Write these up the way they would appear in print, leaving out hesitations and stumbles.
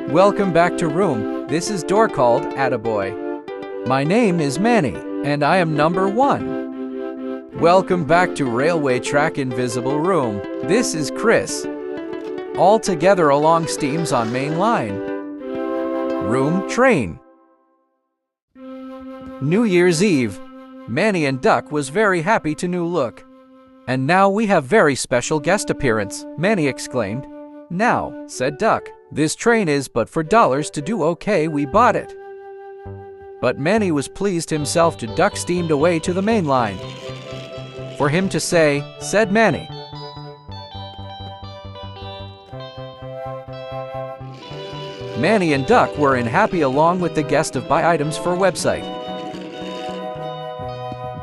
Welcome back to room. This is door called Attaboy. My name is Manny, and I am number 1. Welcome back to railway track invisible room. This is Chris. All together along steams on main line. Room train. New Year's Eve. Manny and Duck was very happy to new look. And now we have very special guest appearance, Manny exclaimed. Now, said Duck, this train is but for dollars to do okay, we bought it. But Manny was pleased himself to Duck steamed away to the main line. For him to say, said Manny. Manny and Duck were in happy along with the guest of buy items for website.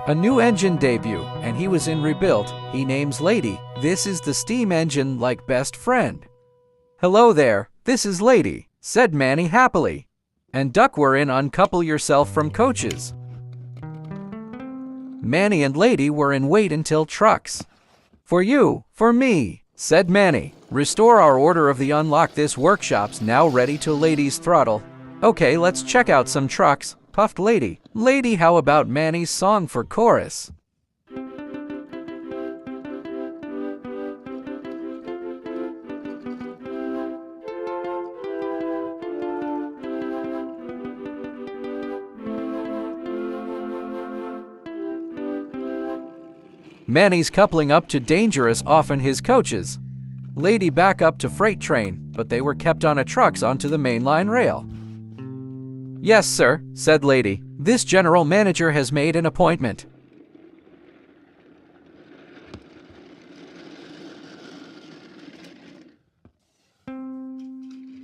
A new engine debut, and he was in rebuilt. He names Lady. This is the steam engine like best friend. Hello there, this is Lady, said Manny happily. And Duck were in uncouple yourself from coaches. Manny and Lady were in wait until trucks. For you, for me, said Manny. Restore our order of the unlock this workshop's now ready to Lady's throttle. Okay, let's check out some trucks, puffed Lady. Lady, how about Manny's song for chorus? Manny's coupling up to Dangerous often his coaches. Lady back up to freight train, but they were kept on a trucks onto the mainline rail. Yes, sir, said Lady. This general manager has made an appointment.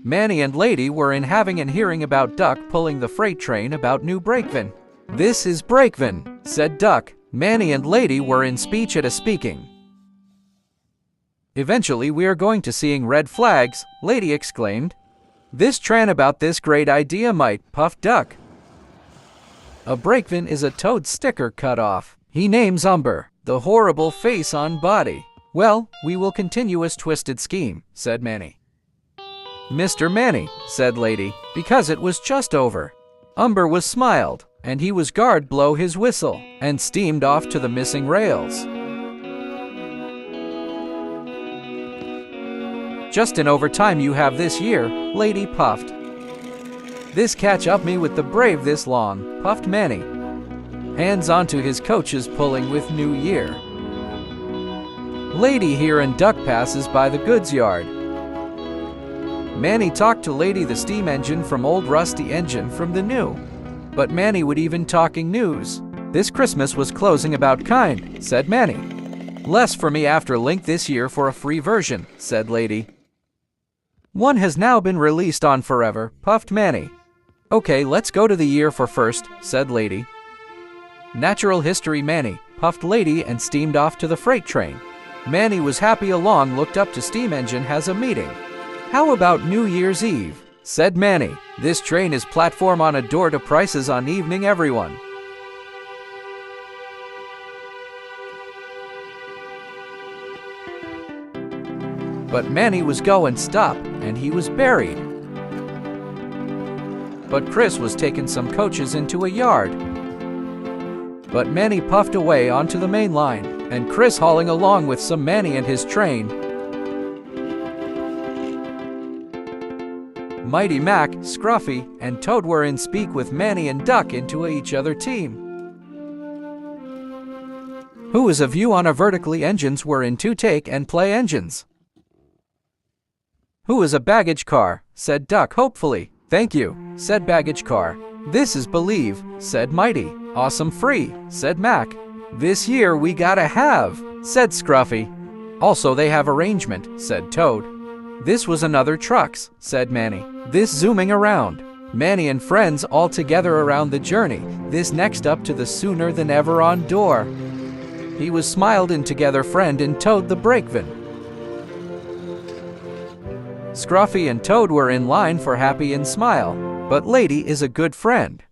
Manny and Lady were in having and hearing about Duck pulling the freight train about New Brakeven. This is Brakeven, said Duck. Manny and Lady were in speech at a speaking. Eventually we are going to seeing red flags, Lady exclaimed. This tran about this great idea might, puffed Duck. A Brakeven is a toad sticker cut off. He names Umber, the horrible face on body. Well, we will continue as twisted scheme, said Manny. Mr. Manny, said Lady, because it was just over. Umber was smiled, and he was guard blow his whistle, and steamed off to the missing rails. Just in overtime you have this year, Lady puffed. This catch up me with the brave this long, puffed Manny. Hands onto his coaches pulling with New Year. Lady here and Duck passes by the goods yard. Manny talked to Lady the steam engine from old rusty engine from the new. But Manny would even talking news. This Christmas was closing about kind, said Manny. Less for me after Link this year for a free version, said Lady. One has now been released on forever, puffed Manny. Okay, let's go to the year for first, said Lady. Natural history Manny, puffed Lady and steamed off to the freight train. Manny was happy along looked up to steam engine has a meeting. How about New Year's Eve? Said Manny. This train is platform on a door to prices on evening everyone. But Manny was going stop, and he was buried. But Chris was taking some coaches into a yard. But Manny puffed away onto the main line, and Chris hauling along with some Manny and his train. Mighty Mac, Scruffy, and Toad were in speak with Manny and Duck into each other team. Who is a view on a vertically engines were in to take and play engines. Who is a baggage car, said Duck hopefully. Thank you, said baggage car. This is Believe, said Mighty. Awesome free, said Mac. This year we gotta have, said Scruffy. Also they have arrangement, said Toad. This was another trucks, said Manny. This zooming around. Manny and friends all together around the journey. This next up to the sooner than ever on door. He was smiled in together friend and Toad the Brakeven. Scruffy and Toad were in line for happy and smile, but Lady is a good friend.